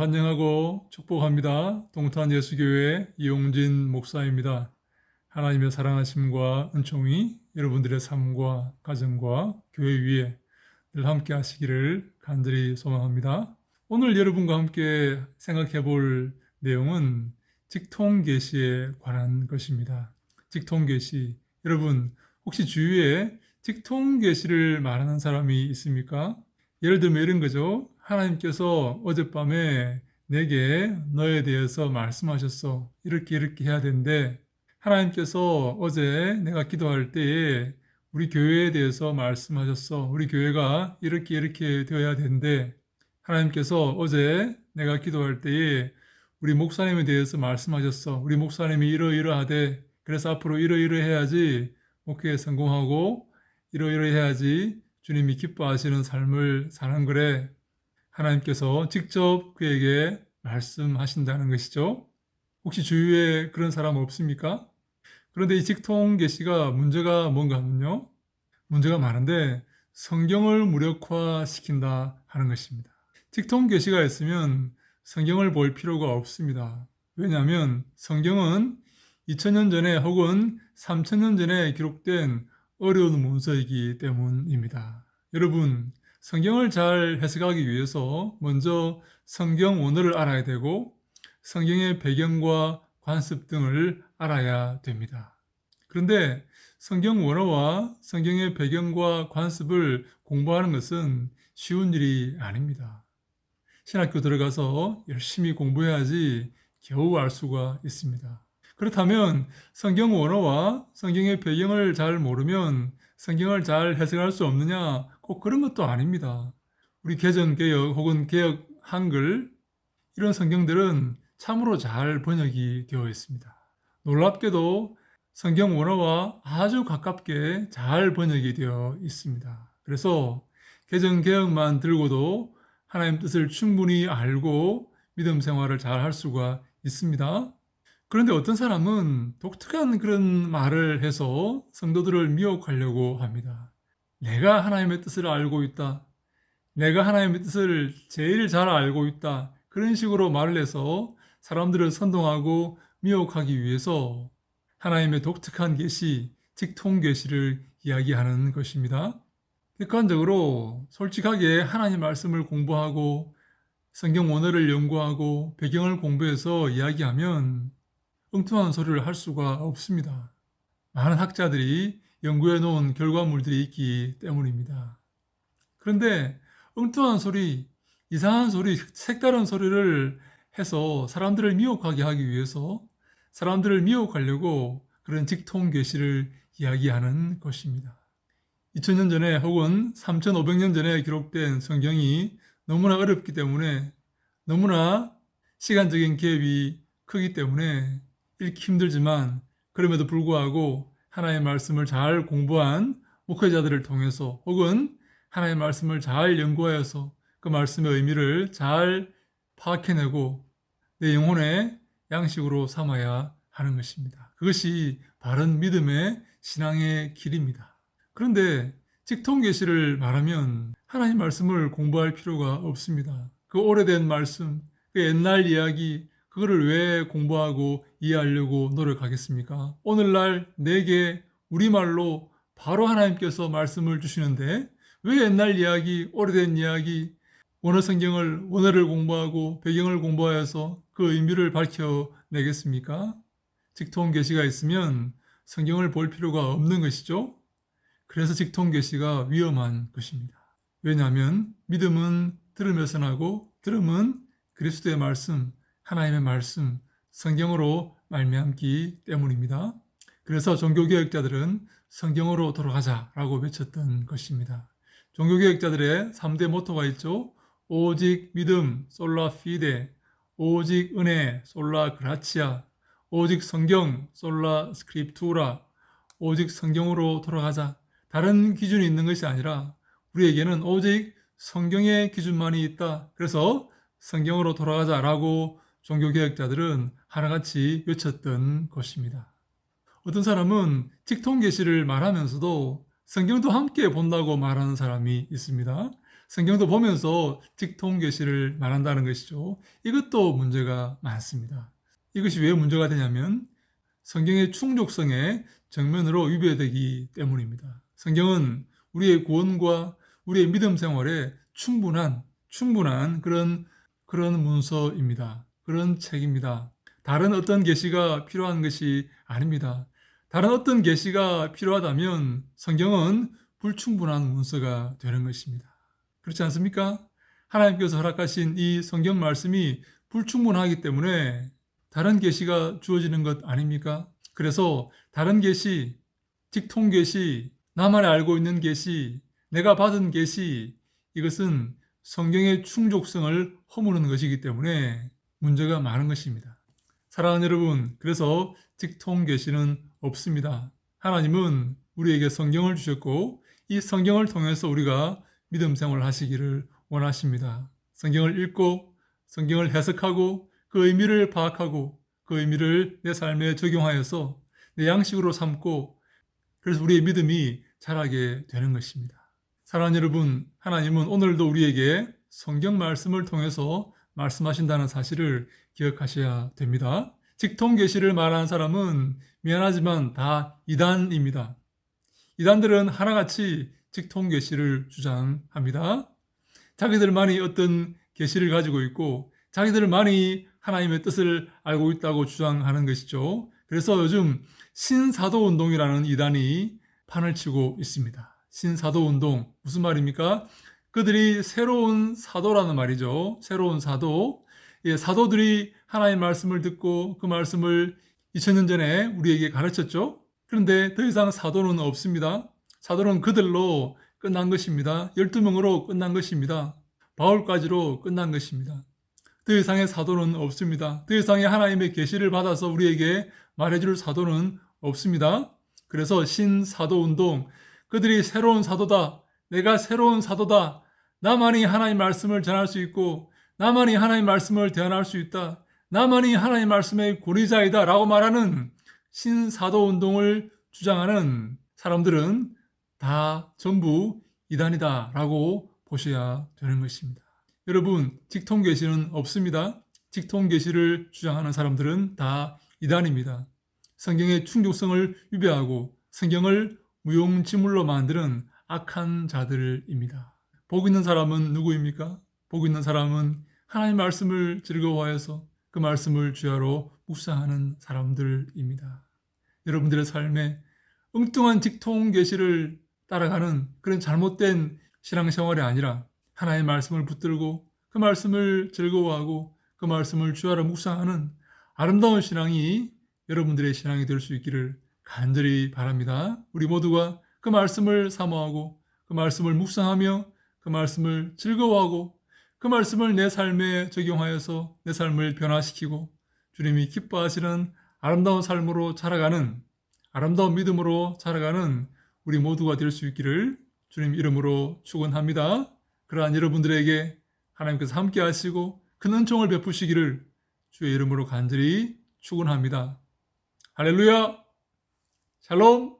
환영하고 축복합니다. 동탄예수교회 이용진 목사입니다. 하나님의 사랑하심과 은총이 여러분들의 삶과 가정과 교회 위에 늘 함께 하시기를 간절히 소망합니다. 오늘 여러분과 함께 생각해 볼 내용은 직통계시에 관한 것입니다. 직통계시. 여러분, 혹시 주위에 직통계시를 말하는 사람이 있습니까? 예를 들면 이런 거죠. 하나님께서 어젯밤에 내게 너에 대해서 말씀하셨어. 이렇게 해야 된대. 하나님께서 어제 내가 기도할 때에 우리 교회에 대해서 말씀하셨어. 우리 교회가 이렇게 되어야 된대. 하나님께서 어제 내가 기도할 때에 우리 목사님에 대해서 말씀하셨어. 우리 목사님이 이러이러하대. 그래서 앞으로 이러이러해야지 목회에 성공하고 이러이러해야지 주님이 기뻐하시는 삶을 사는 거래. 하나님께서 직접 그에게 말씀하신다는 것이죠. 혹시 주위에 그런 사람 없습니까? 그런데 이 직통계시가 문제가 뭔가 하면요. 문제가 많은데 성경을 무력화시킨다 하는 것입니다. 직통계시가 있으면 성경을 볼 필요가 없습니다. 왜냐하면 성경은 2000년 전에 혹은 3000년 전에 기록된 어려운 문서이기 때문입니다. 여러분, 성경을 잘 해석하기 위해서 먼저 성경 원어를 알아야 되고 성경의 배경과 관습 등을 알아야 됩니다. 그런데 성경 원어와 성경의 배경과 관습을 공부하는 것은 쉬운 일이 아닙니다. 신학교 들어가서 열심히 공부해야지 겨우 알 수가 있습니다. 그렇다면 성경 원어와 성경의 배경을 잘 모르면 성경을 잘 해석할 수 없느냐? 꼭 그런 것도 아닙니다. 우리 개정개혁 혹은 개혁 한글 이런 성경들은 참으로 잘 번역이 되어 있습니다. 놀랍게도 성경 원어와 아주 가깝게 잘 번역이 되어 있습니다. 그래서 개정개혁만 들고도 하나님 뜻을 충분히 알고 믿음 생활을 잘 할 수가 있습니다. 그런데 어떤 사람은 독특한 그런 말을 해서 성도들을 미혹하려고 합니다. 내가 하나님의 뜻을 알고 있다. 내가 하나님의 뜻을 제일 잘 알고 있다. 그런 식으로 말을 해서 사람들을 선동하고 미혹하기 위해서 하나님의 독특한 계시, 직통계시를 이야기하는 것입니다. 객관적으로 솔직하게 하나님 말씀을 공부하고 성경 원어를 연구하고 배경을 공부해서 이야기하면 엉뚱한 소리를 할 수가 없습니다. 많은 학자들이 연구해 놓은 결과물들이 있기 때문입니다. 그런데 엉뚱한 소리, 이상한 소리, 색다른 소리를 해서 사람들을 미혹하게 하기 위해서 사람들을 미혹하려고 그런 직통계시를 이야기하는 것입니다. 2000년 전에 혹은 3500년 전에 기록된 성경이 너무나 어렵기 때문에 너무나 시간적인 갭이 크기 때문에 읽기 힘들지만 그럼에도 불구하고 하나님의 말씀을 잘 공부한 목회자들을 통해서 혹은 하나님의 말씀을 잘 연구하여서 그 말씀의 의미를 잘 파악해내고 내 영혼의 양식으로 삼아야 하는 것입니다. 그것이 바른 믿음의 신앙의 길입니다. 그런데 직통계시를 말하면 하나님 말씀을 공부할 필요가 없습니다. 그 오래된 말씀, 그 옛날 이야기, 그거를 왜 공부하고 이해하려고 노력하겠습니까? 오늘날 내게 우리말로 바로 하나님께서 말씀을 주시는데 왜 옛날 이야기, 오래된 이야기, 원어 성경을, 원어를 공부하고 배경을 공부하여서 그 의미를 밝혀내겠습니까? 직통계시가 있으면 성경을 볼 필요가 없는 것이죠. 그래서 직통계시가 위험한 것입니다. 왜냐하면 믿음은 들으면서 나고 들음은 그리스도의 말씀, 하나님의 말씀, 성경으로 말미암기 때문입니다. 그래서 종교개혁자들은 성경으로 돌아가자라고 외쳤던 것입니다. 종교개혁자들의 3대 모토가 있죠. 오직 믿음, 솔라 피데, 오직 은혜, 솔라 그라치아, 오직 성경, 솔라 스크립투라, 오직 성경으로 돌아가자. 다른 기준이 있는 것이 아니라 우리에게는 오직 성경의 기준만이 있다. 그래서 성경으로 돌아가자라고 종교개혁자들은 하나같이 외쳤던 것입니다. 어떤 사람은 직통계시를 말하면서도 성경도 함께 본다고 말하는 사람이 있습니다. 성경도 보면서 직통 계시를 말한다는 것이죠. 이것도 문제가 많습니다. 이것이 왜 문제가 되냐면 성경의 충족성에 정면으로 위배되기 때문입니다. 성경은 우리의 구원과 우리의 믿음 생활에 충분한 그런 문서입니다. 그런 책입니다. 다른 어떤 계시가 필요한 것이 아닙니다. 다른 어떤 계시가 필요하다면 성경은 불충분한 문서가 되는 것입니다. 그렇지 않습니까? 하나님께서 허락하신 이 성경 말씀이 불충분하기 때문에 다른 계시가 주어지는 것 아닙니까? 그래서 다른 계시, 직통 계시, 나만이 알고 있는 계시, 내가 받은 계시, 이것은 성경의 충족성을 허무는 것이기 때문에 문제가 많은 것입니다. 사랑하는 여러분, 그래서 직통 계시는 없습니다. 하나님은 우리에게 성경을 주셨고 이 성경을 통해서 우리가 믿음 생활을 하시기를 원하십니다. 성경을 읽고 성경을 해석하고 그 의미를 파악하고 그 의미를 내 삶에 적용하여서 내 양식으로 삼고 그래서 우리의 믿음이 자라게 되는 것입니다. 사랑하는 여러분, 하나님은 오늘도 우리에게 성경 말씀을 통해서 말씀하신다는 사실을 기억하셔야 됩니다. 직통 계시를 말하는 사람은 미안하지만 다 이단입니다. 이단들은 하나같이 직통 계시를 주장합니다. 자기들만이 어떤 계시를 가지고 있고 자기들만이 하나님의 뜻을 알고 있다고 주장하는 것이죠. 그래서 요즘 신사도 운동이라는 이단이 판을 치고 있습니다. 신사도 운동 무슨 말입니까? 그들이 새로운 사도라는 말이죠. 새로운 사도. 사도들이 하나님의 말씀을 듣고 그 말씀을 2000년 전에 우리에게 가르쳤죠. 그런데 더 이상 사도는 없습니다. 사도는 그들로 끝난 것입니다. 12명으로 끝난 것입니다. 바울까지로 끝난 것입니다. 더 이상의 사도는 없습니다. 더 이상의 하나님의 계시를 받아서 우리에게 말해줄 사도는 없습니다. 그래서 신사도운동, 그들이 새로운 사도다. 내가 새로운 사도다. 나만이 하나님 말씀을 전할 수 있고 나만이 하나님 말씀을 대언할 수 있다. 나만이 하나님 말씀의 권위자이다 라고 말하는 신사도운동을 주장하는 사람들은 다 전부 이단이다 라고 보셔야 되는 것입니다. 여러분, 직통 계시는 없습니다. 직통 계시를 주장하는 사람들은 다 이단입니다. 성경의 충족성을 위배하고 성경을 무용지물로 만드는 악한 자들입니다. 복 있는 사람은 누구입니까? 복 있는 사람은 하나님 말씀을 즐거워해서 그 말씀을 주야로 묵상하는 사람들입니다. 여러분들의 삶에 엉뚱한 직통 계시를 따라가는 그런 잘못된 신앙생활이 아니라 하나님의 말씀을 붙들고 그 말씀을 즐거워하고 그 말씀을 주야로 묵상하는 아름다운 신앙이 여러분들의 신앙이 될 수 있기를 간절히 바랍니다. 우리 모두가 그 말씀을 사모하고 그 말씀을 묵상하며 그 말씀을 즐거워하고 그 말씀을 내 삶에 적용하여서 내 삶을 변화시키고 주님이 기뻐하시는 아름다운 삶으로 자라가는 아름다운 믿음으로 자라가는 우리 모두가 될 수 있기를 주님 이름으로 축원합니다. 그러한 여러분들에게 하나님께서 함께 하시고 큰 은총을 베푸시기를 주의 이름으로 간절히 축원합니다. 할렐루야! 샬롬!